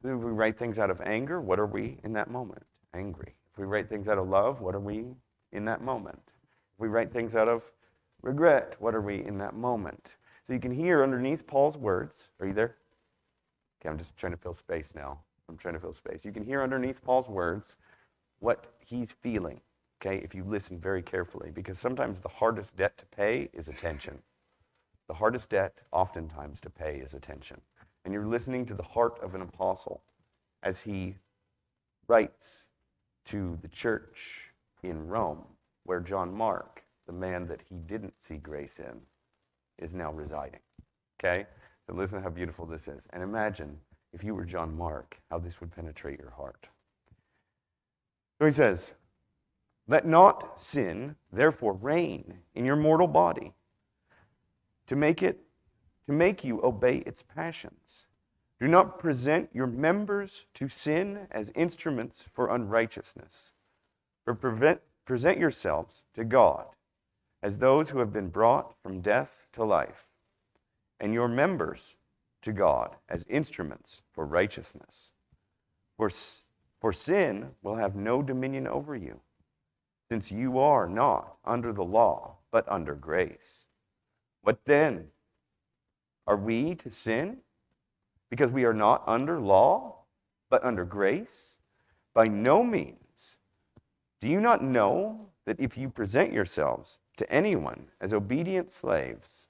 If we write things out of anger, what are we in that moment? Angry. If we write things out of love, what are we in that moment? If we write things out of regret, what are we in that moment? So you can hear underneath Paul's words. Are you there? Okay, I'm just trying to fill space now. I'm trying to fill space. You can hear underneath Paul's words what he's feeling, okay, if you listen very carefully, because sometimes the hardest debt to pay is attention. The hardest debt, oftentimes, to pay is attention. And you're listening to the heart of an apostle as he writes to the church in Rome, where John Mark, the man that he didn't see grace in, is now residing. Okay? So listen to how beautiful this is. And imagine if you were John Mark, how this would penetrate your heart. So he says, "Let not sin, therefore, reign in your mortal body, to make you obey its passions. Do not present your members to sin as instruments for unrighteousness, but present yourselves to God as those who have been brought from death to life, and your members to God as instruments for righteousness. For sin will have no dominion over you, since you are not under the law, but under grace. What then? Are we to sin because we are not under law, but under grace? By no means. Do you not know that if you present yourselves to anyone as obedient slaves..."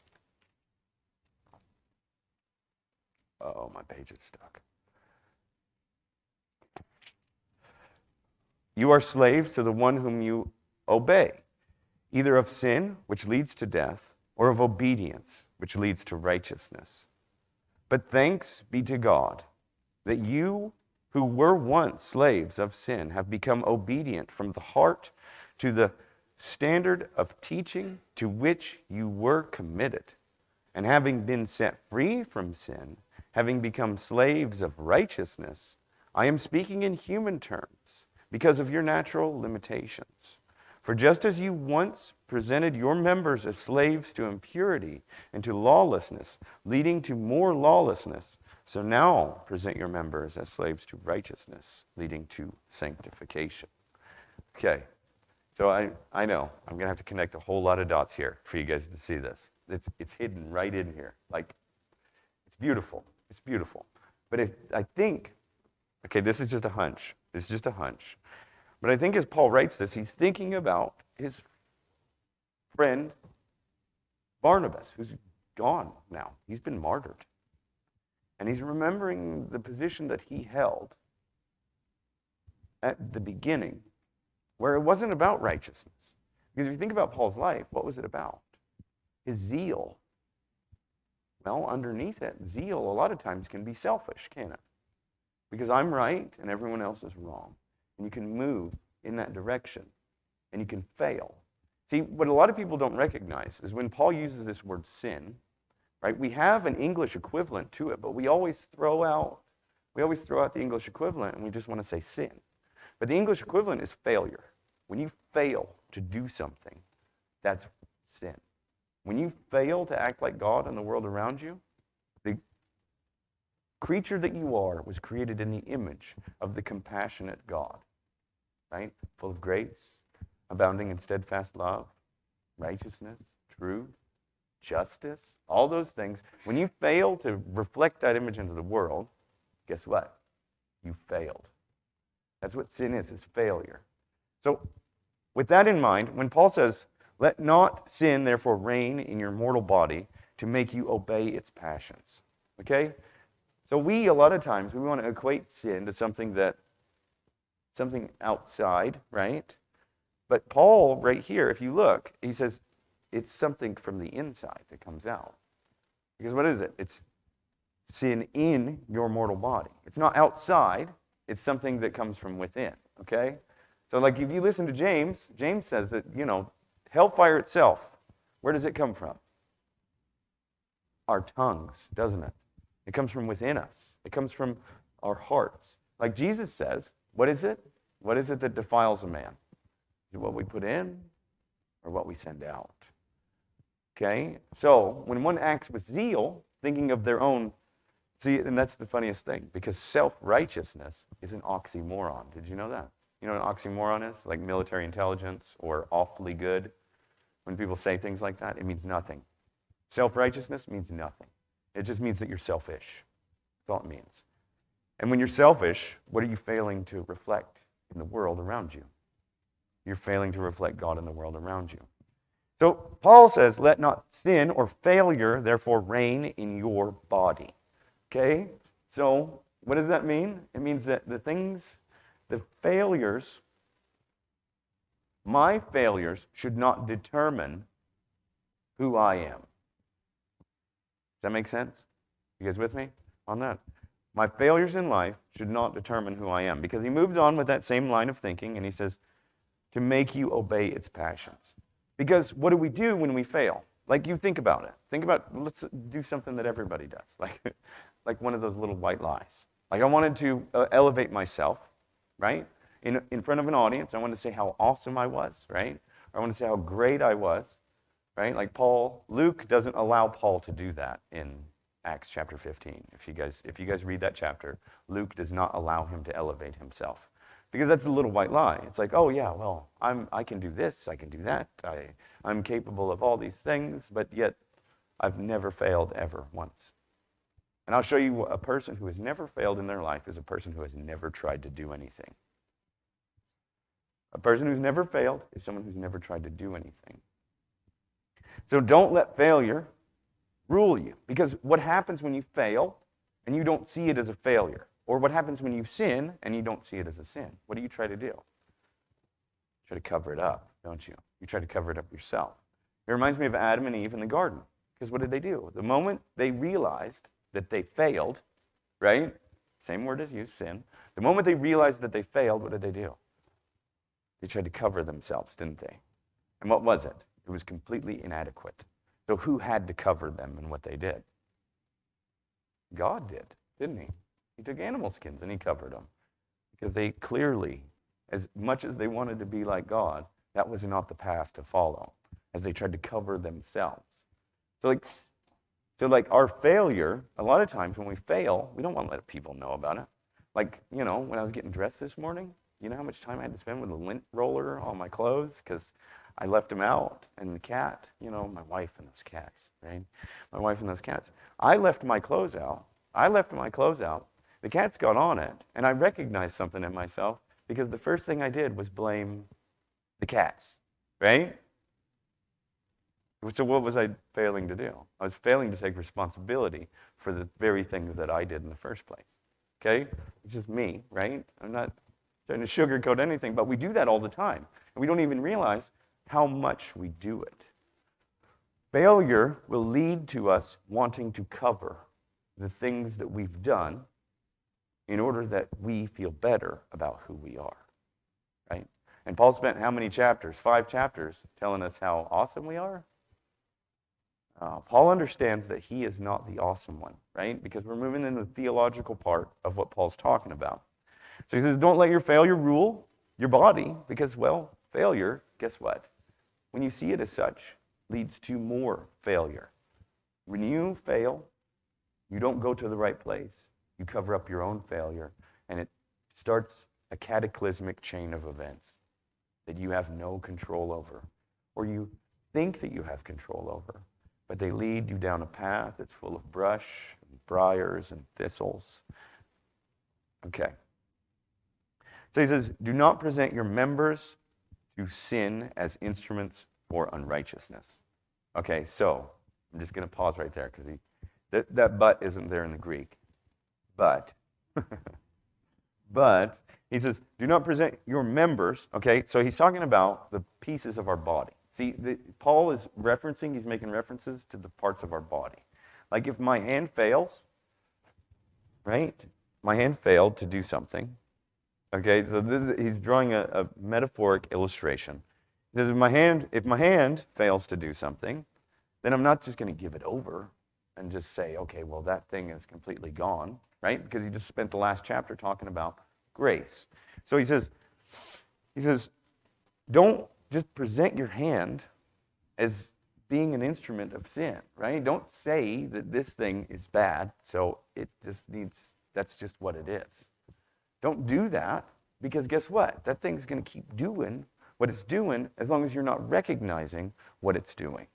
Oh, my page is stuck. "You are slaves to the one whom you obey, either of sin, which leads to death, or of obedience, which leads to righteousness. But thanks be to God that you who were once slaves of sin have become obedient from the heart to the standard of teaching to which you were committed. And having been set free from sin, having become slaves of righteousness, I am speaking in human terms because of your natural limitations. For just as you once presented your members as slaves to impurity and to lawlessness, leading to more lawlessness, so now present your members as slaves to righteousness, leading to sanctification." Okay, so I know I'm going to have to connect a whole lot of dots here for you guys to see this. It's hidden right in here. Like, it's beautiful. It's beautiful. But I think, okay, this is just a hunch. This is just a hunch. But I think as Paul writes this, he's thinking about his friend Barnabas, who's gone now. He's been martyred. And he's remembering the position that he held at the beginning, where it wasn't about righteousness. Because if you think about Paul's life, what was it about? His zeal. Well, underneath it, zeal a lot of times can be selfish, can't it? Because I'm right and everyone else is wrong. And you can move in that direction, and you can fail. See, what a lot of people don't recognize is when Paul uses this word sin, right? We have an English equivalent to it, but we always throw out the English equivalent, and we just want to say sin. But the English equivalent is failure. When you fail to do something, that's sin. When you fail to act like God in the world around you, the creature that you are was created in the image of the compassionate God, right? Full of grace, abounding in steadfast love, righteousness, truth, justice, all those things. When you fail to reflect that image into the world, guess what? You failed. That's what sin is failure. So with that in mind, when Paul says, "Let not sin therefore reign in your mortal body to make you obey its passions," okay? So a lot of times, we want to equate sin to something outside, right? But Paul, right here, if you look, he says it's something from the inside that comes out. Because what is it? It's sin in your mortal body. It's not outside. It's something that comes from within, okay? So like if you listen to James, James says that, hellfire itself, where does it come from? Our tongues, doesn't it? It comes from within us. It comes from our hearts. Like Jesus says, what is it? What is it that defiles a man? Is it what we put in or what we send out? Okay? So when one acts with zeal, thinking of their own See, and that's the funniest thing, because self-righteousness is an oxymoron. Did you know that? You know what an oxymoron is? Like military intelligence or awfully good. When people say things like that, it means nothing. Self-righteousness means nothing. It just means that you're selfish. That's all it means. And when you're selfish, what are you failing to reflect in the world around you? You're failing to reflect God in the world around you. So Paul says, let not sin or failure therefore reign in your body. Okay? So what does that mean? It means that the failures, my failures should not determine who I am. Does that make sense? You guys with me on that? My failures in life should not determine who I am. Because he moves on with that same line of thinking, and he says, to make you obey its passions. Because what do we do when we fail? Like, you think about it. Think about, let's do something that everybody does. Like one of those little white lies. Like, I wanted to elevate myself, right? In front of an audience, I wanted to say how awesome I was, right? Or I want to say how great I was, right? Like Luke doesn't allow Paul to do that in Acts chapter 15. If you guys read that chapter, Luke does not allow him to elevate himself. Because that's a little white lie. It's like, oh yeah, well, I can do this, I can do that, I'm capable of all these things, but yet I've never failed ever once. And I'll show you a person who has never failed in their life is a person who has never tried to do anything. A person who's never failed is someone who's never tried to do anything. So don't let failure rule you. Because what happens when you fail and you don't see it as a failure? Or what happens when you sin and you don't see it as a sin? What do you try to do? You try to cover it up, don't you? You try to cover it up yourself. It reminds me of Adam and Eve in the garden. Because what did they do? The moment they realized that they failed, right? Same word as used, sin. The moment they realized that they failed, what did they do? They tried to cover themselves, didn't they? And what was it? It was completely inadequate. So who had to cover them in what they did? God did, didn't he? He took animal skins and he covered them. Because they clearly, as much as they wanted to be like God, that was not the path to follow, as they tried to cover themselves. So like our failure, a lot of times when we fail, we don't want to let people know about it. Like, you know, when I was getting dressed this morning, you know how much time I had to spend with a lint roller on my clothes? Because I left them out, and the cat, you know, my wife and those cats, right? My wife and those cats. I left my clothes out. The cats got on it, and I recognized something in myself because the first thing I did was blame the cats, right? So what was I failing to do? I was failing to take responsibility for the very things that I did in the first place, okay? It's just me, right? I'm not trying to sugarcoat anything, but we do that all the time, and we don't even realize how much we do it. Failure will lead to us wanting to cover the things that we've done in order that we feel better about who we are, right? And Paul spent how many chapters? 5 chapters telling us how awesome we are. Paul understands that he is not the awesome one, right? Because we're moving into the theological part of what Paul's talking about. So he says, don't let your failure rule your body, because, well, failure, guess what? When you see it as such, leads to more failure. When you fail, you don't go to the right place. You cover up your own failure, and it starts a cataclysmic chain of events that you have no control over, or you think that you have control over, but they lead you down a path that's full of brush, and briars, and thistles. Okay. So he says, do not present your members to sin as instruments for unrighteousness. Okay, so I'm just going to pause right there because that but isn't there in the Greek. But he says, do not present your members. Okay, so he's talking about the pieces of our body. See, Paul is he's making references to the parts of our body. Like if my hand fails, right? My hand failed to do something. Okay, so he's drawing a metaphoric illustration. He says, if my hand fails to do something, then I'm not just going to give it over and just say, okay, well, that thing is completely gone, right? Because he just spent the last chapter talking about grace. So he says, don't just present your hand as being an instrument of sin, right? Don't say that this thing is bad, so it just needs, that's just what it is. Don't do that, because guess what? That thing's going to keep doing what it's doing as long as you're not recognizing what it's doing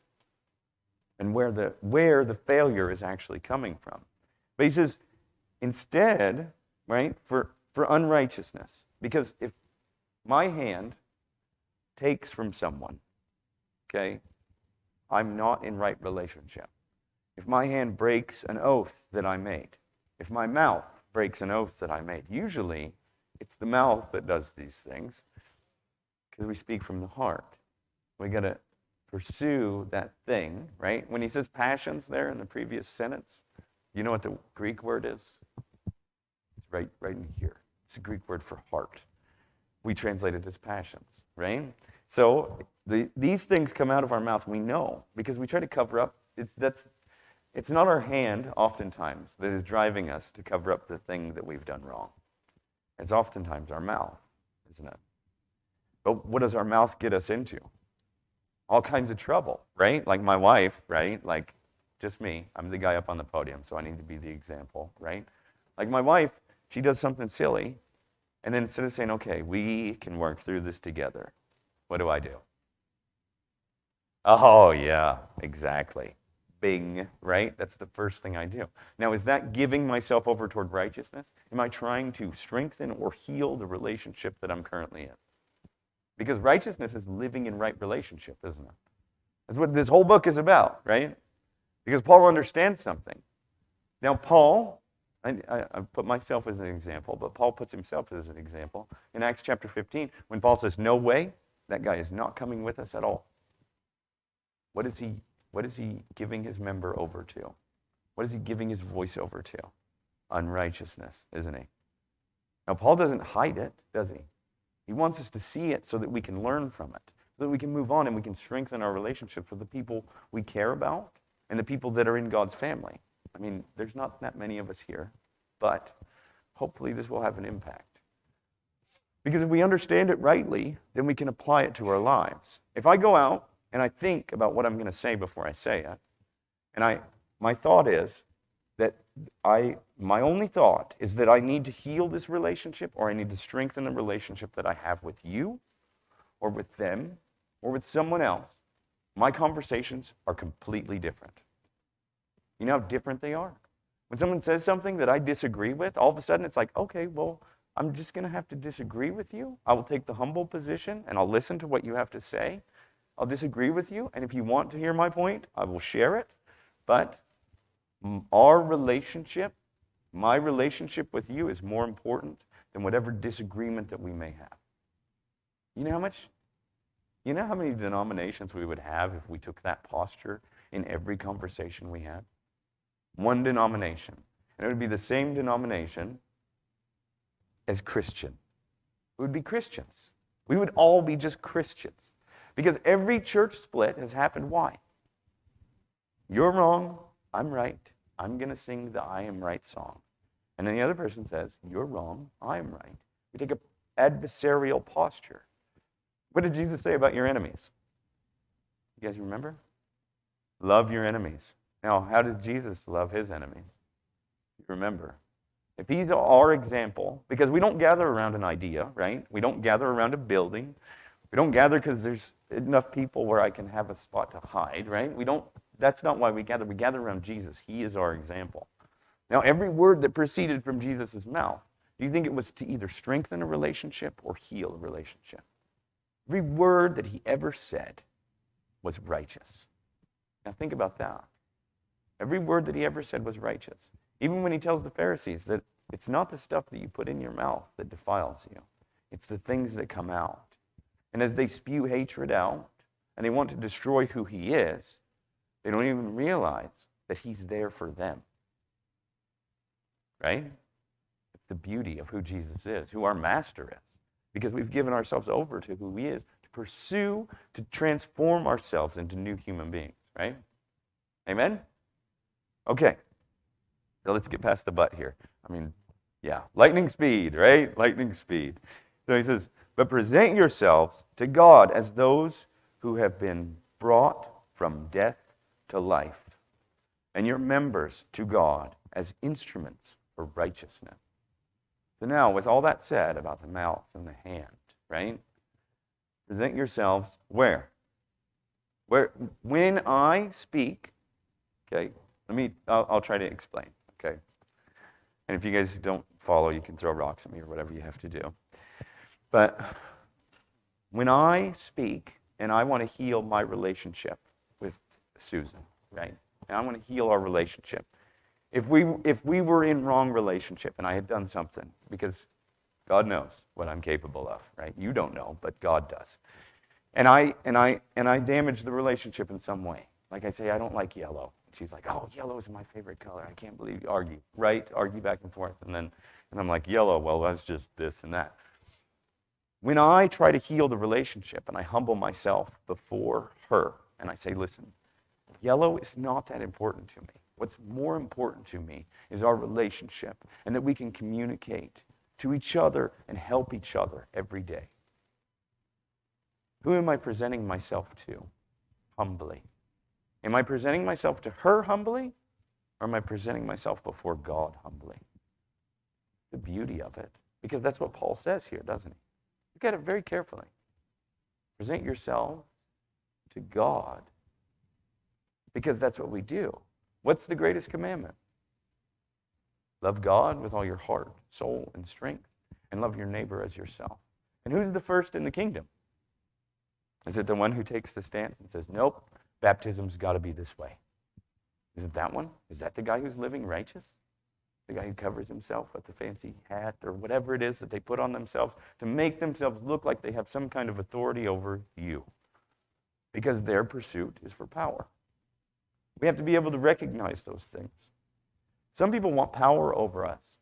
and where the failure is actually coming from. But he says, instead, right, for unrighteousness, because if my hand takes from someone, okay, I'm not in right relationship. If my hand breaks an oath that I made, if my mouth breaks an oath that I made, usually it's the mouth that does these things because we speak from the heart. We got to pursue that thing, right? When he says passions there in the previous sentence, you know what the Greek word is? It's right in here. It's the Greek word for heart. We translate it as passions, right? So these things come out of our mouth, we know, because we try to cover up. It's not our hand, oftentimes, that is driving us to cover up the thing that we've done wrong. It's oftentimes our mouth, isn't it? But what does our mouth get us into? All kinds of trouble, right? Like my wife, right? Like just me. I'm the guy up on the podium, so I need to be the example, right? Like my wife, she does something silly, and then instead of saying, okay, we can work through this together, what do? Oh, yeah, exactly. Bing, right? That's the first thing I do. Now, is that giving myself over toward righteousness? Am I trying to strengthen or heal the relationship that I'm currently in? Because righteousness is living in right relationship, isn't it? That's what this whole book is about, right? Because Paul understands something. Now, Paul, I put myself as an example, but Paul puts himself as an example. In Acts chapter 15, when Paul says, no way, that guy is not coming with us at all. What is he giving his member over to? What is he giving his voice over to? Unrighteousness, isn't he? Now, Paul doesn't hide it, does he? He wants us to see it so that we can learn from it, so that we can move on and we can strengthen our relationships with the people we care about and the people that are in God's family. I mean, there's not that many of us here, but hopefully this will have an impact. Because if we understand it rightly, then we can apply it to our lives. If I go out and I think about what I'm going to say before I say it, and my thought is that my only thought is that I need to heal this relationship, or I need to strengthen the relationship that I have with you, or with them, or with someone else, my conversations are completely different. You know how different they are? When someone says something that I disagree with, all of a sudden it's like, okay, well, I'm just going to have to disagree with you. I will take the humble position, and I'll listen to what you have to say. I'll disagree with you, and if you want to hear my point, I will share it. But our relationship, my relationship with you, is more important than whatever disagreement that we may have. You know how many denominations we would have if we took that posture in every conversation we had? One denomination. And it would be the same denomination as Christian. It would be Christians. We would all be just Christians. Because every church split has happened. Why? You're wrong, I'm right. I'm going to sing the I am right song. And then the other person says, you're wrong, I am right. We take an adversarial posture. What did Jesus say about your enemies? You guys remember? Love your enemies. Now, how did Jesus love his enemies? Remember, if he's our example, because we don't gather around an idea, right? We don't gather around a building. We don't gather because there's enough people where I can have a spot to hide, right? That's not why we gather. We gather around Jesus. He is our example. Now, every word that proceeded from Jesus' mouth, do you think it was to either strengthen a relationship or heal a relationship? Every word that he ever said was righteous. Now, think about that. Every word that he ever said was righteous. Even when he tells the Pharisees that it's not the stuff that you put in your mouth that defiles you. It's the things that come out. And as they spew hatred out, and they want to destroy who he is, they don't even realize that he's there for them. Right? It's the beauty of who Jesus is, who our master is. Because we've given ourselves over to who he is, to pursue, to transform ourselves into new human beings. Right? Amen? Okay. So let's get past the but here. I mean, yeah, lightning speed, right? Lightning speed. So he says, but present yourselves to God as those who have been brought from death to life, and your members to God as instruments for righteousness. So now, with all that said about the mouth and the hand, right? Present yourselves where? When I speak, okay, I'll try to explain, okay? And if you guys don't follow, you can throw rocks at me or whatever you have to do. But when I speak and I want to heal my relationship with Susan, right? And I want to heal our relationship. If we were in wrong relationship and I had done something, because God knows what I'm capable of, right? You don't know, but God does. And I damage the relationship in some way. Like I say, I don't like yellow. She's like, oh, yellow is my favorite color. I can't believe you argue, right? Argue back and forth. And I'm like, yellow, well, that's just this and that. When I try to heal the relationship and I humble myself before her and I say, listen, yellow is not that important to me. What's more important to me is our relationship and that we can communicate to each other and help each other every day. Who am I presenting myself to? Humbly. Am I presenting myself to her humbly, or am I presenting myself before God humbly? The beauty of it, because that's what Paul says here, doesn't he? Look at it very carefully. Present yourselves to God, because that's what we do. What's the greatest commandment? Love God with all your heart, soul, and strength, and love your neighbor as yourself. And who's the first in the kingdom? Is it the one who takes the stance and says, nope, baptism's got to be this way? Is it that one? Is that the guy who's living righteous? The guy who covers himself with the fancy hat or whatever it is that they put on themselves to make themselves look like they have some kind of authority over you, because their pursuit is for power. We have to be able to recognize those things. Some people want power over us,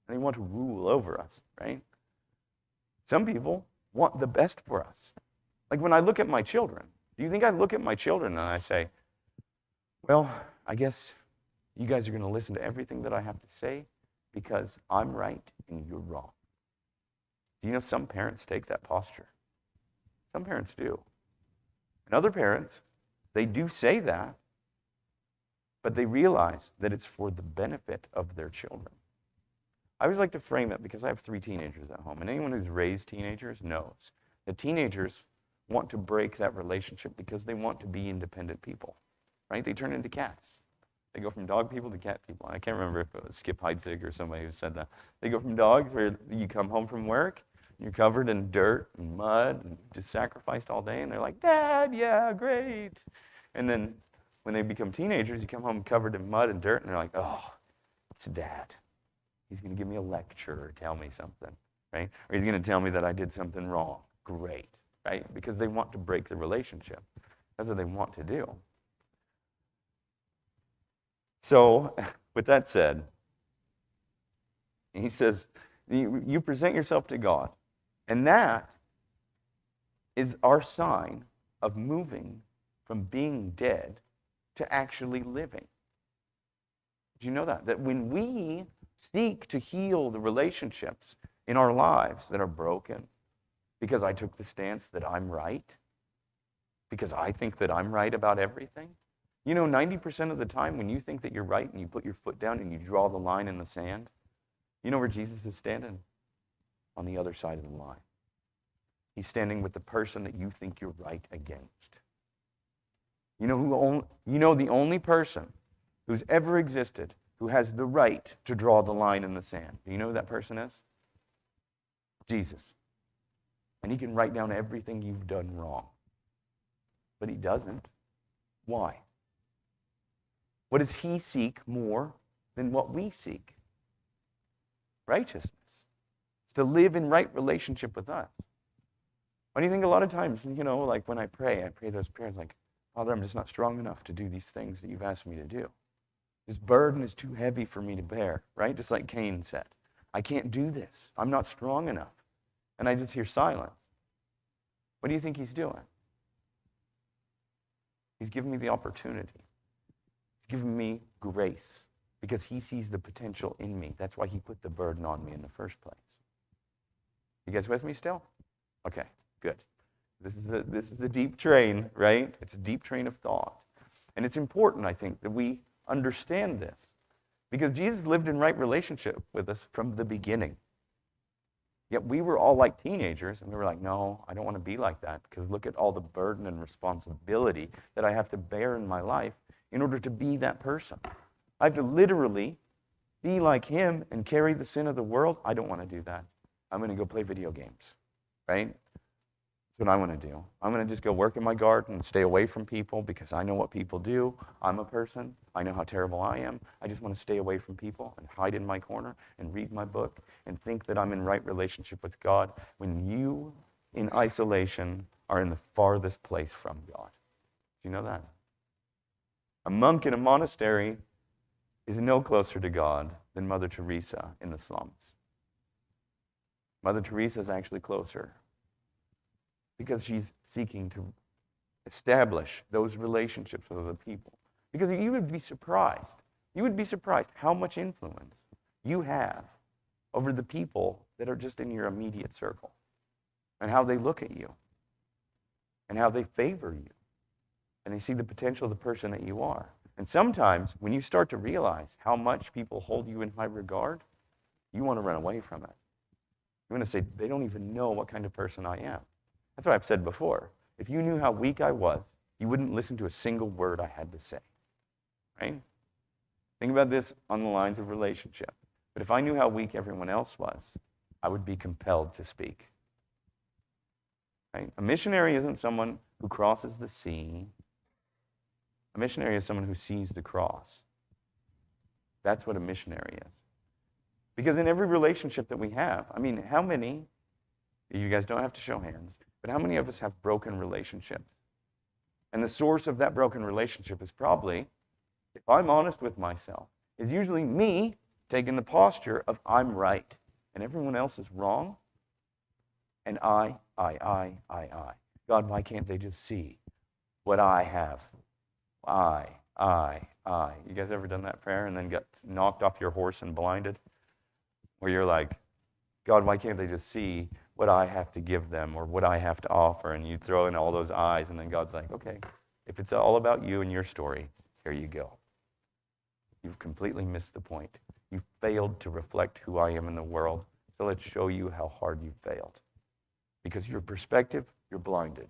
and they want to rule over us, right? Some people want the best for us. Like when I look at my children, do you think I look at my children and I say, well, I guess you guys are going to listen to everything that I have to say because I'm right and you're wrong? Do you know some parents take that posture? Some parents do. And other parents, they do say that, but they realize that it's for the benefit of their children. I always like to frame it because I have 3 teenagers at home, and anyone who's raised teenagers knows that teenagers want to break that relationship because they want to be independent people, right? They turn into cats. They go from dog people to cat people. I can't remember if it was Skip Heitzig or somebody who said that. They go from dogs where you come home from work, you're covered in dirt and mud and just sacrificed all day, and they're like, Dad, yeah, great. And then when they become teenagers, you come home covered in mud and dirt, and they're like, oh, it's Dad. He's going to give me a lecture or tell me something, right? Or he's going to tell me that I did something wrong. Great. Right? Because they want to break the relationship. That's what they want to do. So, with that said, he says, you present yourself to God. And that is our sign of moving from being dead to actually living. Did you know that? That when we seek to heal the relationships in our lives that are broken, because I took the stance that I'm right, because I think that I'm right about everything. You know, 90% of the time when you think that you're right and you put your foot down and you draw the line in the sand, you know where Jesus is standing? On the other side of the line. He's standing with the person that you think you're right against. You know the only person who's ever existed who has the right to draw the line in the sand. Do you know who that person is? Jesus. And he can write down everything you've done wrong. But he doesn't. Why? What does he seek more than what we seek? Righteousness. It's to live in right relationship with us. Why do you think a lot of times, like when I pray those prayers like, Father, I'm just not strong enough to do these things that you've asked me to do. This burden is too heavy for me to bear, right? Just like Cain said. I can't do this. I'm not strong enough. And I just hear silence. What do you think he's doing? He's giving me the opportunity. He's giving me grace because he sees the potential in me. That's why he put the burden on me in the first place. You guys with me still? Okay, good. This is a deep train, right? It's a deep train of thought. And it's important, I think, that we understand this. Because Jesus lived in right relationship with us from the beginning. Yet we were all like teenagers, and we were like, no, I don't want to be like that, because look at all the burden and responsibility that I have to bear in my life in order to be that person. I have to literally be like him and carry the sin of the world. I don't want to do that. I'm going to go play video games, right? That's what I want to do. I'm going to just go work in my garden and stay away from people because I know what people do. I'm a person. I know how terrible I am. I just want to stay away from people and hide in my corner and read my book and think that I'm in right relationship with God when you, in isolation, are in the farthest place from God. Do you know that? A monk in a monastery is no closer to God than Mother Teresa in the slums. Mother Teresa is actually closer, because she's seeking to establish those relationships with other people. Because you would be surprised. You would be surprised how much influence you have over the people that are just in your immediate circle, and how they look at you, and how they favor you, and they see the potential of the person that you are. And sometimes, when you start to realize how much people hold you in high regard, you want to run away from it. You want to say, they don't even know what kind of person I am. That's what I've said before. If you knew how weak I was, you wouldn't listen to a single word I had to say, right? Think about this on the lines of relationship. But if I knew how weak everyone else was, I would be compelled to speak, right? A missionary isn't someone who crosses the sea. A missionary is someone who sees the cross. That's what a missionary is. Because in every relationship that we have, I mean, how many, you guys don't have to show hands, but how many of us have broken relationships? And the source of that broken relationship is probably, if I'm honest with myself, is usually me taking the posture of I'm right and everyone else is wrong. And I. God, why can't they just see what I have? I. You guys ever done that prayer and then got knocked off your horse and blinded? Where you're like, God, why can't they just see what I have to give them or what I have to offer? And you throw in all those eyes, and then God's like, okay, if it's all about you and your story, here you go. You've completely missed the point. You failed to reflect who I am in the world, so let's show you how hard you failed. Because your perspective, you're blinded.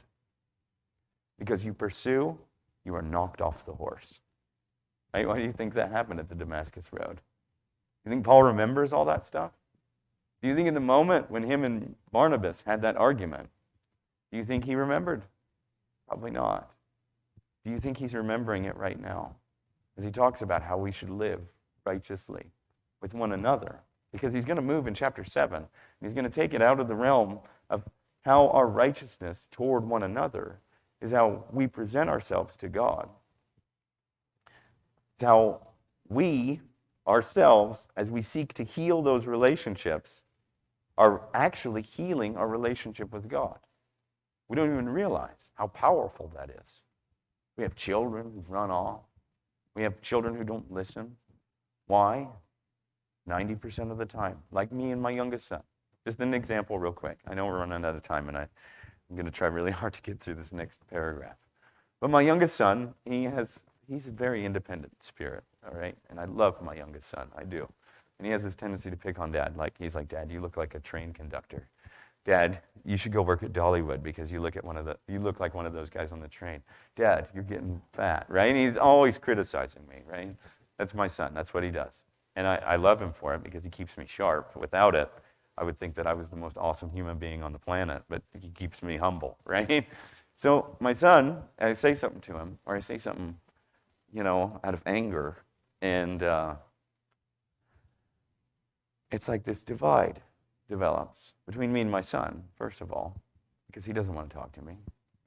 Because you pursue, you are knocked off the horse. Right? Why do you think that happened at the Damascus Road? You think Paul remembers all that stuff? Do you think in the moment when him and Barnabas had that argument, do you think he remembered? Probably not. Do you think he's remembering it right now? As he talks about how we should live righteously with one another. Because he's going to move in chapter 7. And he's going to take it out of the realm of how our righteousness toward one another is how we present ourselves to God. It's how we ourselves, as we seek to heal those relationships, are actually healing our relationship with God. We don't even realize how powerful that is. We have children who run off. We have children who don't listen. Why? 90% of the time, like me and my youngest son. Just an example real quick. I know we're running out of time, and I'm going to try really hard to get through this next paragraph. But my youngest son, he's a very independent spirit, all right? And I love my youngest son, I do. And he has this tendency to pick on Dad. He's like, Dad, you look like a train conductor. Dad, you should go work at Dollywood because you look like one of those guys on the train. Dad, you're getting fat, right? And he's always criticizing me, right? That's my son. That's what he does. And I love him for it because he keeps me sharp. Without it, I would think that I was the most awesome human being on the planet, but he keeps me humble, right? So my son, I say something to him, or I say something, out of anger, and it's like this divide develops between me and my son, first of all, because he doesn't want to talk to me.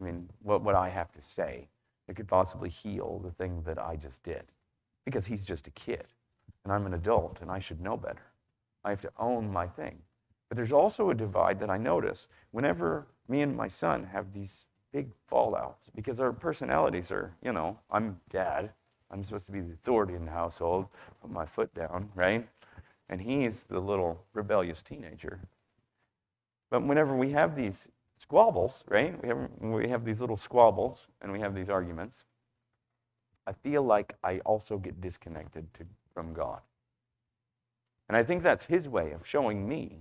I mean, what I have to say that could possibly heal the thing that I just did, because he's just a kid, and I'm an adult, and I should know better. I have to own my thing. But there's also a divide that I notice whenever me and my son have these big fallouts, because our personalities are, I'm Dad. I'm supposed to be the authority in the household, put my foot down, right? And he's the little rebellious teenager. But whenever we have these squabbles, right? We have these little squabbles and we have these arguments. I feel like I also get disconnected from God. And I think that's his way of showing me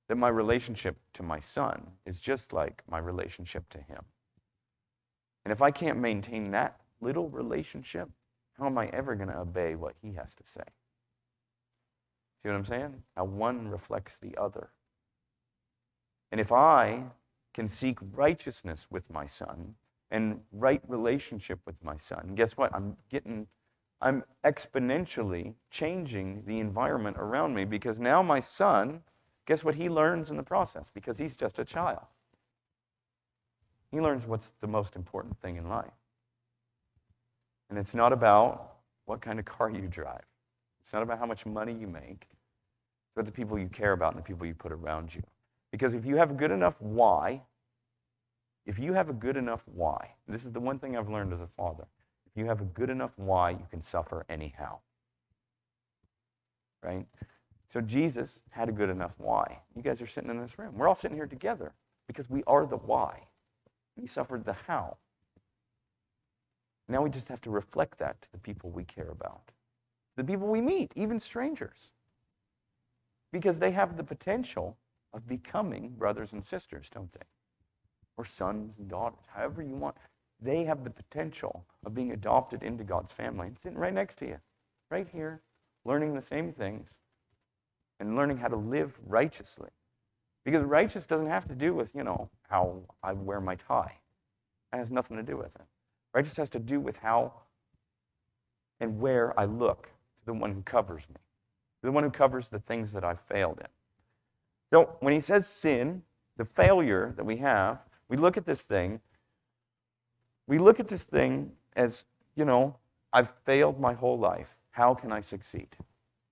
that my relationship to my son is just like my relationship to him. And if I can't maintain that little relationship, how am I ever going to obey what he has to say? See what I'm saying? How one reflects the other. And if I can seek righteousness with my son and right relationship with my son, guess what? I'm exponentially changing the environment around me, because now my son, guess what he learns in the process? Because he's just a child. He learns what's the most important thing in life. And it's not about what kind of car you drive. It's not about how much money you make. It's about the people you care about and the people you put around you. Because if you have a good enough why, this is the one thing I've learned as a father. If you have a good enough why, you can suffer anyhow. Right? So Jesus had a good enough why. You guys are sitting in this room. We're all sitting here together because we are the why. He suffered the how. Now we just have to reflect that to the people we care about, the people we meet, even strangers, because they have the potential of becoming brothers and sisters, don't they? Or sons and daughters, however you want. They have the potential of being adopted into God's family and sitting right next to you, right here, learning the same things and learning how to live righteously. Because righteous doesn't have to do with, how I wear my tie. It has nothing to do with it. Righteous has to do with how and where I look to the one who covers me, the one who covers the things that I've failed in. So when he says sin, the failure that we have, we look at this thing as, I've failed my whole life. How can I succeed?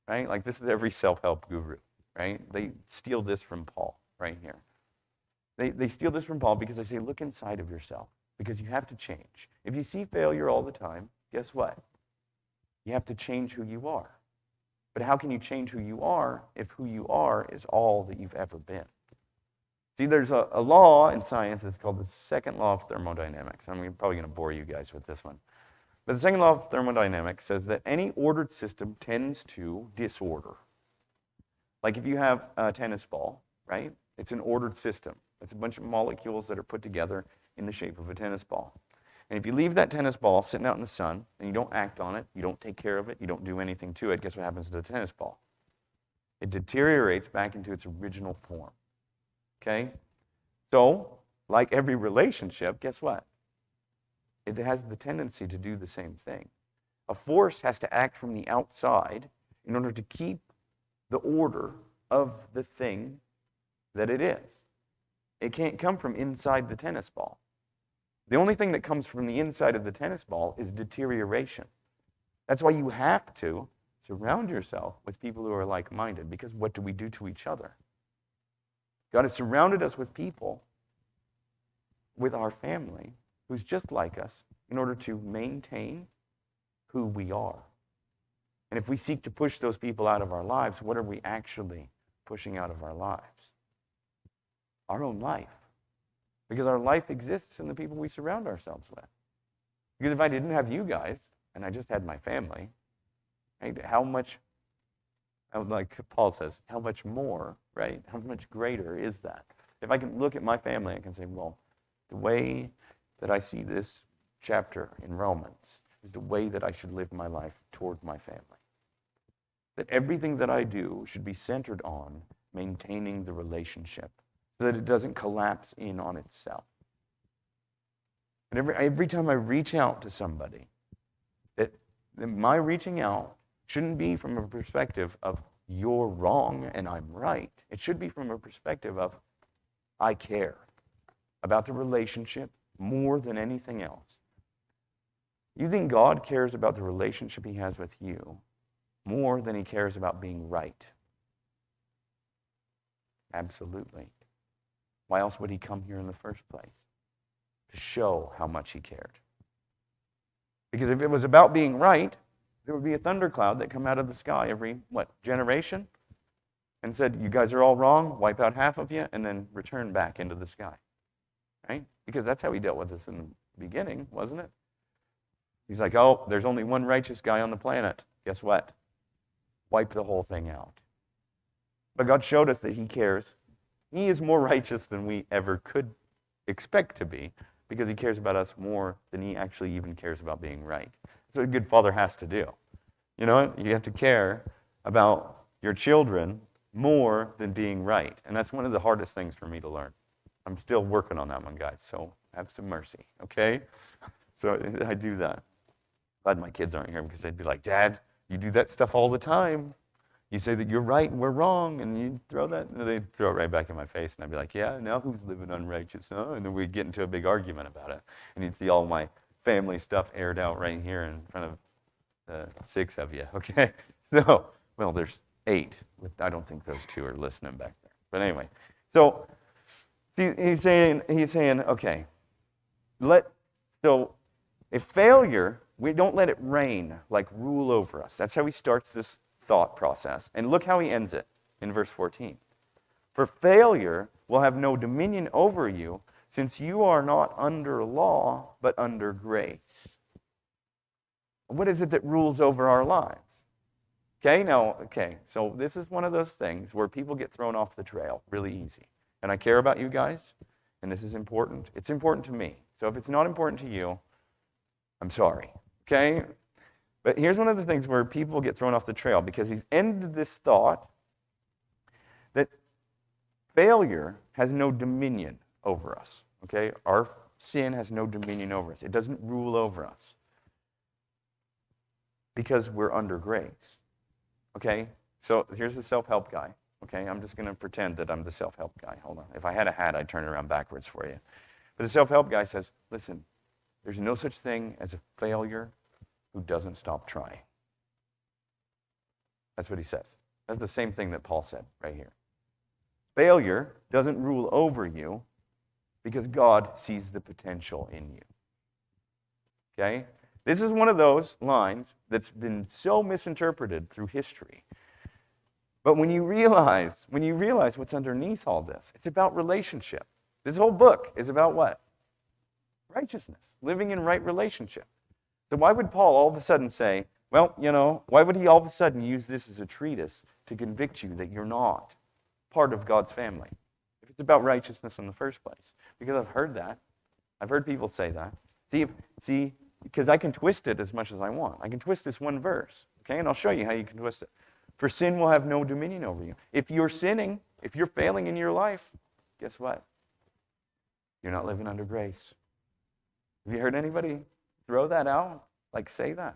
Right? Like, this is every self-help guru, right? They steal this from Paul right here. They steal this from Paul because they say, look inside of yourself, because you have to change. If you see failure all the time, guess what? You have to change who you are. But how can you change who you are if who you are is all that you've ever been? See, there's a law in science that's called the second law of thermodynamics. I'm probably going to bore you guys with this one. But the second law of thermodynamics says that any ordered system tends to disorder. Like if you have a tennis ball, right? It's an ordered system. It's a bunch of molecules that are put together in the shape of a tennis ball. And if you leave that tennis ball sitting out in the sun and you don't act on it, you don't take care of it, you don't do anything to it, guess what happens to the tennis ball? It deteriorates back into its original form. Okay? So, like every relationship, guess what? It has the tendency to do the same thing. A force has to act from the outside in order to keep the order of the thing that it is. It can't come from inside the tennis ball. The only thing that comes from the inside of the tennis ball is deterioration. That's why you have to surround yourself with people who are like-minded, because what do we do to each other? God has surrounded us with people, with our family, who's just like us, in order to maintain who we are. And if we seek to push those people out of our lives, what are we actually pushing out of our lives? Our own life. Because our life exists in the people we surround ourselves with. Because if I didn't have you guys, and I just had my family, right, how much, like Paul says, how much more, right? How much greater is that? If I can look at my family, I can say, well, the way that I see this chapter in Romans is the way that I should live my life toward my family. That everything that I do should be centered on maintaining the relationship so that it doesn't collapse in on itself. And every time I reach out to somebody, that my reaching out shouldn't be from a perspective of you're wrong and I'm right. It should be from a perspective of I care about the relationship more than anything else. You think God cares about the relationship he has with you more than he cares about being right? Absolutely. Why else would he come here in the first place? To show how much he cared. Because if it was about being right, there would be a thundercloud that come out of the sky every, generation? And said, you guys are all wrong, wipe out half of you, and then return back into the sky. right? Because that's how he dealt with us in the beginning, wasn't it? He's like, oh, there's only one righteous guy on the planet. Guess what? Wipe the whole thing out. But God showed us that he cares. He is more righteous than we ever could expect to be because he cares about us more than he actually even cares about being right. That's what a good father has to do. You know what? You have to care about your children more than being right. And that's one of the hardest things for me to learn. I'm still working on that one, guys, so have some mercy, okay? So I do that. Glad my kids aren't here because they'd be like, Dad, you do that stuff all the time. You say that you're right and we're wrong, and you throw that, and they'd throw it right back in my face, and I'd be like, yeah, now who's living unrighteous, huh? And then we'd get into a big argument about it. And you'd see all my family stuff aired out right here in front of 6 of you, okay? So, well, there's 8. I don't think those 2 are listening back there. But anyway, so see, he's saying, okay, so if failure, we don't let it reign, like rule over us. That's how he starts this thought process. And look how he ends it in verse 14. For failure will have no dominion over you, since you are not under law, but under grace. What is it that rules over our lives? Okay, so this is one of those things where people get thrown off the trail really easy. And I care about you guys, and this is important. It's important to me. So if it's not important to you, I'm sorry, okay? But here's one of the things where people get thrown off the trail, because he's ended this thought that failure has no dominion over us, okay? Our sin has no dominion over us. It doesn't rule over us because we're under grace, okay? So here's the self-help guy, okay? I'm just going to pretend that I'm the self-help guy. Hold on. If I had a hat, I'd turn it around backwards for you. But the self-help guy says, listen, there's no such thing as a failure who doesn't stop trying. That's what he says. That's the same thing that Paul said right here. Failure doesn't rule over you because God sees the potential in you. Okay? This is one of those lines that's been so misinterpreted through history. But when you realize what's underneath all this, it's about relationship. This whole book is about what? Righteousness, living in right relationship. So why would Paul all of a sudden say, well, why would he all of a sudden use this as a treatise to convict you that you're not part of God's family? If it's about righteousness in the first place. Because I've heard that. I've heard people say that. See, because I can twist it as much as I want. I can twist this one verse, okay? And I'll show you how you can twist it. For sin will have no dominion over you. If you're sinning, if you're failing in your life, guess what? You're not living under grace. Have you heard anybody throw that out? Like say that.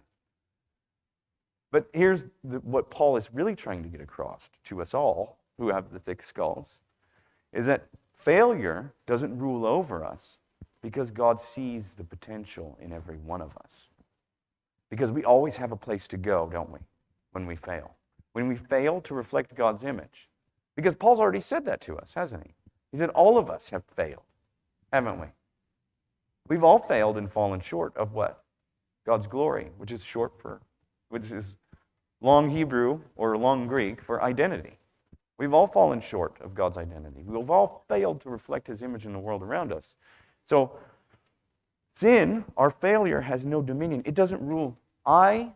But here's what Paul is really trying to get across to us all who have the thick skulls, is that failure doesn't rule over us because God sees the potential in every one of us. Because we always have a place to go, don't we, when we fail? When we fail to reflect God's image. Because Paul's already said that to us, hasn't he? He said all of us have failed, haven't we? We've all failed and fallen short of what? God's glory, which is long Hebrew or long Greek for identity. We've all fallen short of God's identity. We've all failed to reflect his image in the world around us. So sin, our failure, has no dominion. It doesn't rule. I,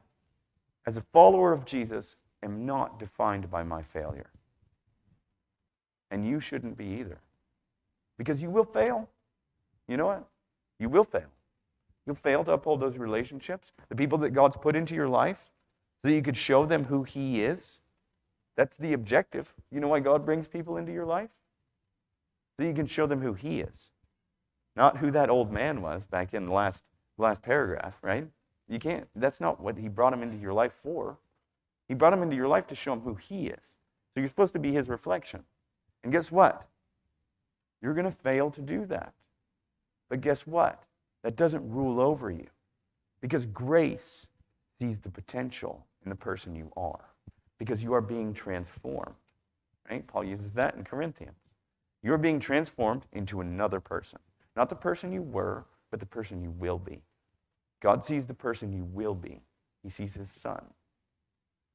as a follower of Jesus, am not defined by my failure. And you shouldn't be either. Because you will fail. You know what? You will fail. You'll fail to uphold those relationships, the people that God's put into your life, so that you could show them who he is. That's the objective. You know why God brings people into your life? So you can show them who he is. Not who that old man was back in the last paragraph, right? You can't. That's not what he brought him into your life for. He brought him into your life to show him who he is. So you're supposed to be his reflection. And guess what? You're going to fail to do that. But guess what? That doesn't rule over you. Because grace sees the potential in the person you are. Because you are being transformed. Right? Paul uses that in Corinthians. You're being transformed into another person. Not the person you were, but the person you will be. God sees the person you will be. He sees his son.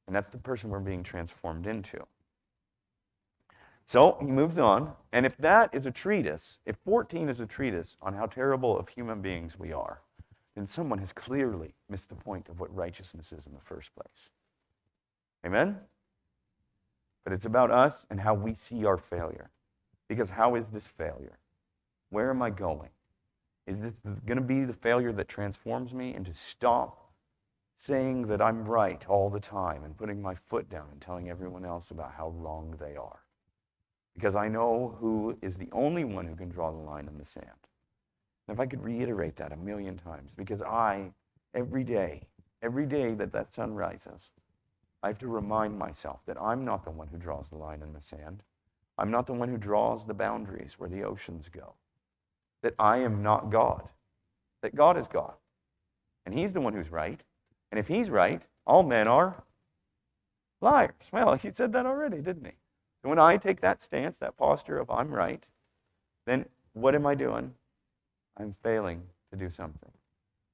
And that's the person we're being transformed into. So he moves on, and if that is a treatise, if 14 is a treatise on how terrible of human beings we are, then someone has clearly missed the point of what righteousness is in the first place. Amen? But it's about us and how we see our failure. Because how is this failure? Where am I going? Is this going to be the failure that transforms me into stop saying that I'm right all the time and putting my foot down and telling everyone else about how wrong they are? Because I know who is the only one who can draw the line in the sand. And if I could reiterate that a million times, because every day that sun rises, I have to remind myself that I'm not the one who draws the line in the sand. I'm not the one who draws the boundaries where the oceans go. That I am not God. That God is God. And he's the one who's right. And if he's right, all men are liars. Well, he said that already, didn't he? So when I take that stance, that posture of I'm right, then what am I doing? I'm failing to do something.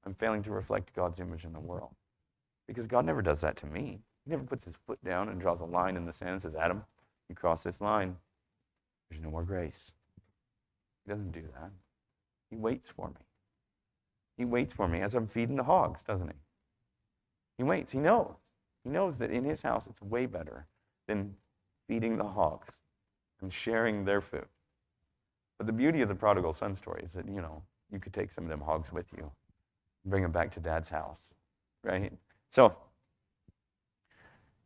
I'm failing to reflect God's image in the world. Because God never does that to me. He never puts his foot down and draws a line in the sand and says, Adam, you cross this line, there's no more grace. He doesn't do that. He waits for me. He waits for me as I'm feeding the hogs, doesn't he? He waits. He knows. He knows that in his house it's way better than feeding the hogs and sharing their food. But the beauty of the prodigal son story is that, you could take some of them hogs with you and bring them back to dad's house, right? So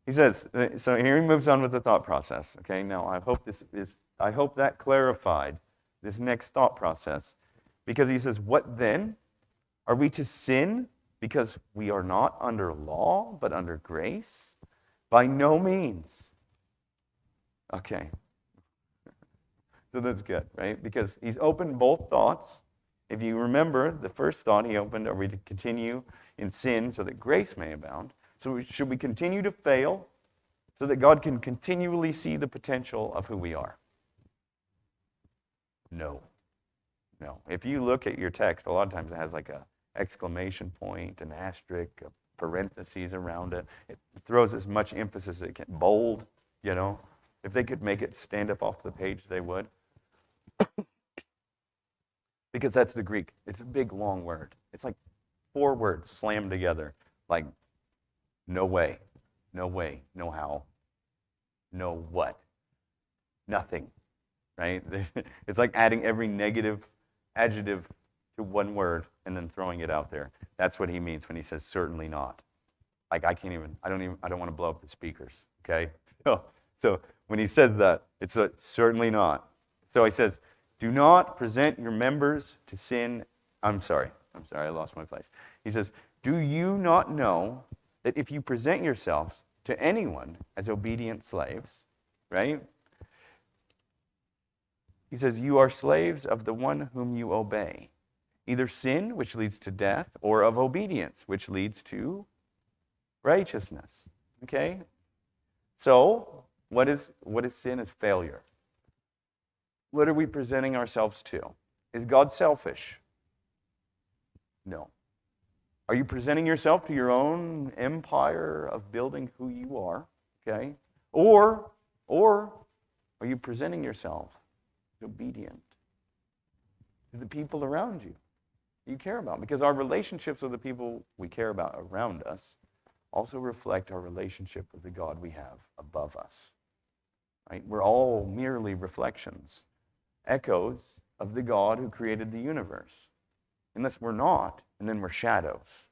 he says, so here he moves on with the thought process. Okay, now I hope that clarified this next thought process, because he says, what then? Are we to sin because we are not under law but under grace? By no means. Okay. So that's good, right? Because he's opened both thoughts. If you remember, the first thought he opened, are we to continue in sin so that grace may abound? So should we continue to fail so that God can continually see the potential of who we are? No. No. If you look at your text, a lot of times it has like a exclamation point, an asterisk, a parentheses around it. It throws as much emphasis as it can. Bold, If they could make it stand up off the page, they would. Because that's the Greek. It's a big, long word. It's like 4 words slammed together. Like, no way, no how, no what, nothing, right? It's like adding every negative adjective to one word and then throwing it out there. That's what he means when he says certainly not. Like I don't want to blow up the speakers, okay? So when he says that, it's certainly not. So he says, do not present your members to sin. I'm sorry, I lost my place. He says, do you not know that if you present yourselves to anyone as obedient slaves, right? He says, you are slaves of the one whom you obey. Either sin, which leads to death, or of obedience, which leads to righteousness. Okay? So, what is sin? Is failure. What are we presenting ourselves to? Is God selfish? No. Are you presenting yourself to your own empire of building who you are? Okay? Or are you presenting yourself obedient to the people around you you care about? Because our relationships with the people we care about around us also reflect our relationship with the God we have above us. Right? We're all merely reflections, echoes of the God who created the universe. Unless we're not, and then we're shadows.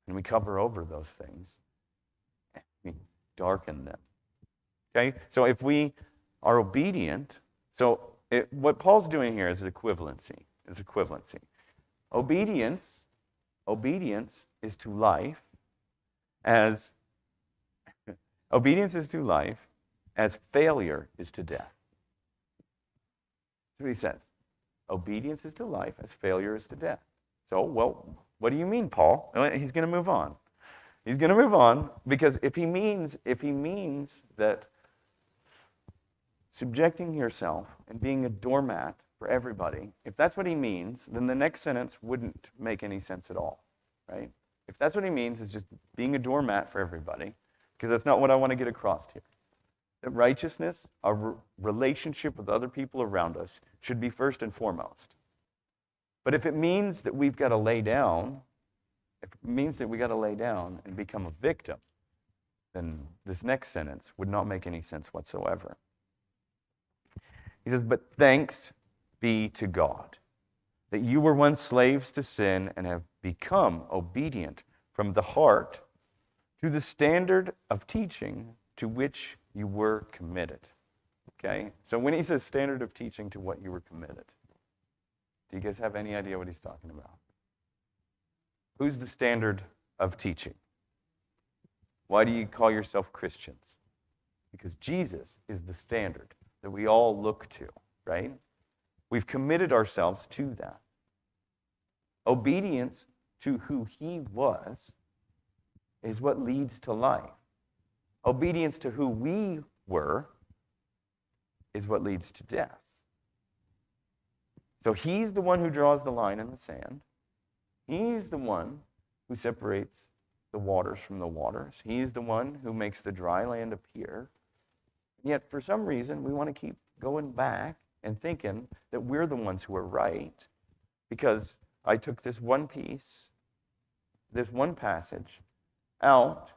And we cover over those things. We darken them. Okay? So if we are obedient, what Paul's doing here is equivalency. Obedience is to life as failure is to death. That's what he says. Obedience is to life as failure is to death. So, what do you mean, Paul? He's going to move on. He's going to move on because if he means that subjecting yourself and being a doormat for everybody, if that's what he means, then the next sentence wouldn't make any sense at all, right? If that's what he means, is just being a doormat for everybody, because that's not what I want to get across here. that righteousness, our relationship with other people around us, should be first and foremost. But if it means that we've got to lay down, if it means that we got to lay down and become a victim, then this next sentence would not make any sense whatsoever. He says, "But thanks be to God, that you were once slaves to sin and have become obedient from the heart to the standard of teaching to which you were committed." Okay? So when he says standard of teaching to what you were committed, do you guys have any idea what he's talking about? Who's the standard of teaching? Why do you call yourself Christians? Because Jesus is the standard that we all look to, right? We've committed ourselves to that. Obedience to who he was is what leads to life. Obedience to who we were is what leads to death. So he's the one who draws the line in the sand. He's the one who separates the waters from the waters. He's the one who makes the dry land appear. And yet, for some reason, we want to keep going back and thinking that we're the ones who are right because I took this one piece, this one passage, out,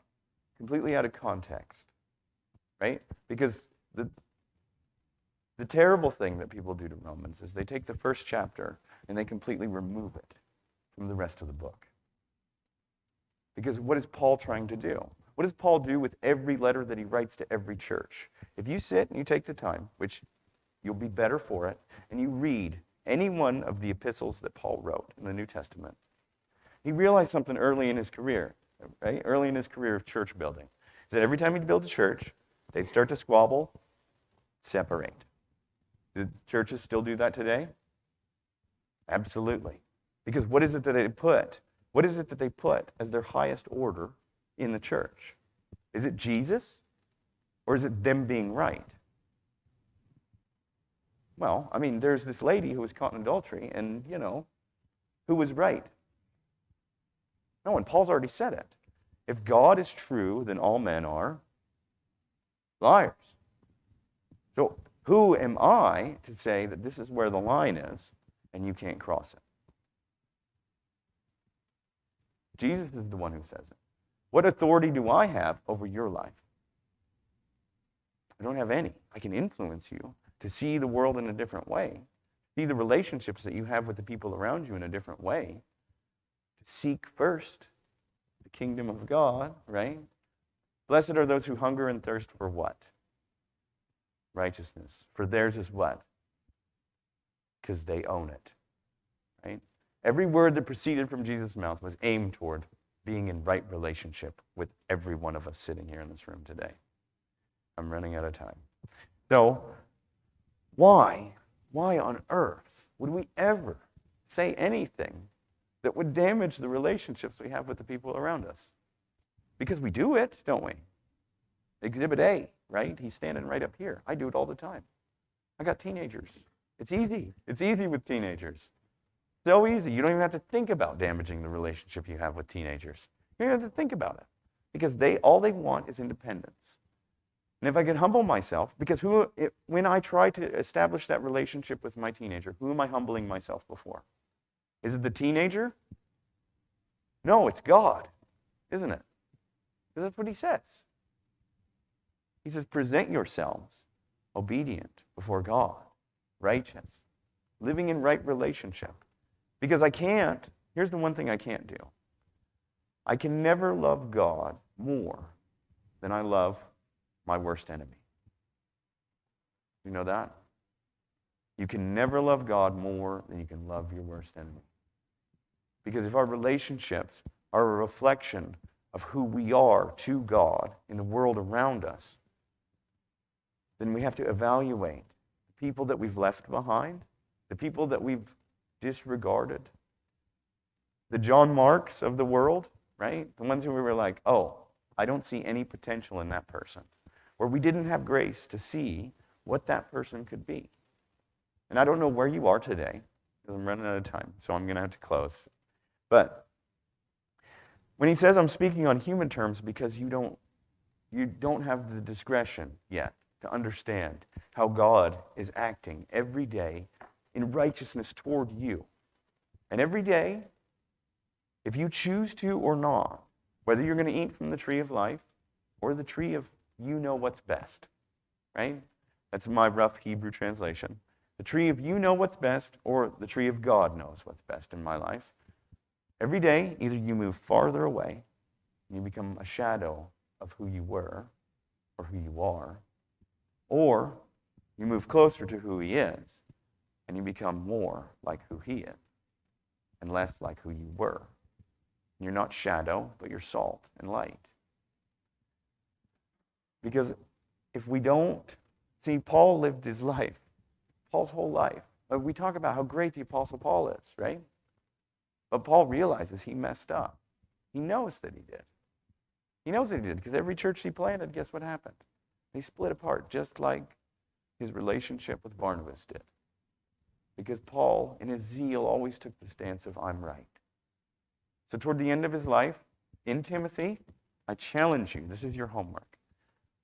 completely out of context, right? Because the terrible thing that people do to Romans is they take the first chapter and they completely remove it from the rest of the book. Because what is Paul trying to do? What does Paul do with every letter that he writes to every church? If you sit and you take the time, which you'll be better for it, and you read any one of the epistles that Paul wrote in the New Testament, he realized something early in his career, right? Early in his career of church building. Is that every time he'd build a church, they'd start to squabble, separate. Do churches still do that today? Absolutely. Because what is it that they put? What is it that they put as their highest order in the church? Is it Jesus? Or is it them being right? Well, I mean, there's this lady who was caught in adultery, and, who was right? No, and Paul's already said it. If God is true, then all men are liars. So who am I to say that this is where the line is and you can't cross it? Jesus is the one who says it. What authority do I have over your life? I don't have any. I can influence you to see the world in a different way, see the relationships that you have with the people around you in a different way, to seek first the kingdom of God, right? Blessed are those who hunger and thirst for what? Righteousness. For theirs is what? Because they own it, right? Every word that proceeded from Jesus' mouth was aimed toward being in right relationship with every one of us sitting here in this room today. I'm running out of time. So, why on earth would we ever say anything that would damage the relationships we have with the people around us? Because we do it, don't we? Exhibit A, right? He's standing right up here. I do it all the time. I got teenagers. It's easy. It's easy with teenagers. So easy. You don't even have to think about damaging the relationship you have with teenagers. You don't have to think about it. Because all they want is independence. And if I can humble myself, because when I try to establish that relationship with my teenager, who am I humbling myself before? Is it the teenager? No, it's God, isn't it? Because that's what he says. He says, present yourselves obedient before God, righteous, living in right relationship. Because here's the one thing I can't do. I can never love God more than I love my worst enemy. You know that? You can never love God more than you can love your worst enemy. Because if our relationships are a reflection of who we are to God in the world around us, then we have to evaluate the people that we've left behind, the people that we've disregarded, the John Marks of the world, right? The ones who we were like, oh, I don't see any potential in that person. Where we didn't have grace to see what that person could be. And I don't know where you are today, because I'm running out of time, so I'm going to have to close. But when he says I'm speaking on human terms because you don't have the discretion yet to understand how God is acting every day in righteousness toward you. And every day, if you choose to or not, whether you're going to eat from the tree of life or the tree of you know what's best, right? That's my rough Hebrew translation. The tree of you know what's best or the tree of God knows what's best in my life. Every day, either you move farther away and you become a shadow of who you were or who you are, or you move closer to who he is and you become more like who he is and less like who you were. You're not shadow, but you're salt and light. Because if we don't, see, Paul lived his life, Paul's whole life. Like we talk about how great the Apostle Paul is, right? But Paul realizes he messed up. He knows that he did. He knows that he did, because every church he planted, guess what happened? They split apart, just like his relationship with Barnabas did. Because Paul, in his zeal, always took the stance of, I'm right. So toward the end of his life, in Timothy, I challenge you, this is your homework.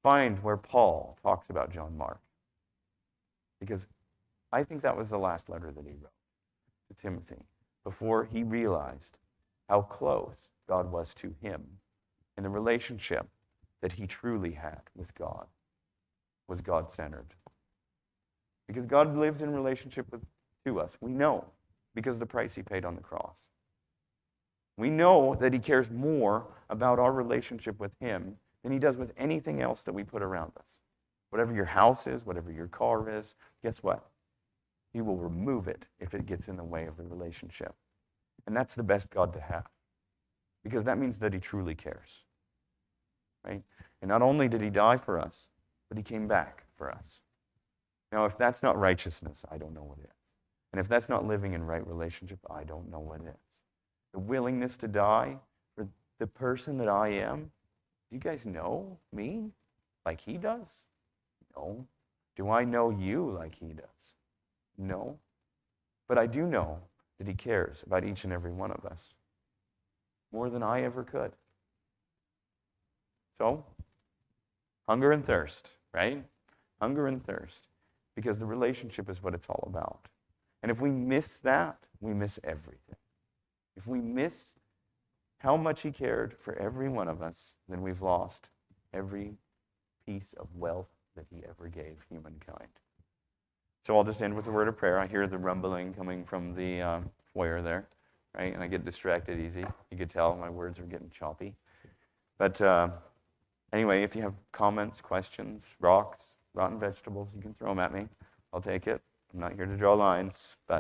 Find where Paul talks about John Mark. Because I think that was the last letter that he wrote to Timothy before he realized how close God was to him and the relationship that he truly had with God was God-centered. Because God lives in relationship to us. We know because of the price he paid on the cross. We know that he cares more about our relationship with him than he does with anything else that we put around us. Whatever your house is, whatever your car is, guess what? He will remove it if it gets in the way of the relationship. And that's the best God to have. Because that means that he truly cares. Right? And not only did he die for us, but he came back for us. Now, if that's not righteousness, I don't know what is. And if that's not living in right relationship, I don't know what is. The willingness to die for the person that I am. Do you guys know me like he does? No. Do I know you like he does? No. But I do know that he cares about each and every one of us more than I ever could. So, hunger and thirst, right? Hunger and thirst. Because the relationship is what it's all about. And if we miss that, we miss everything. If we miss how much he cared for every one of us, then we've lost every piece of wealth that he ever gave humankind. So I'll just end with a word of prayer. I hear the rumbling coming from the foyer there, right? And I get distracted easy. You could tell my words are getting choppy. But anyway, if you have comments, questions, rocks, rotten vegetables, you can throw them at me. I'll take it. I'm not here to draw lines, but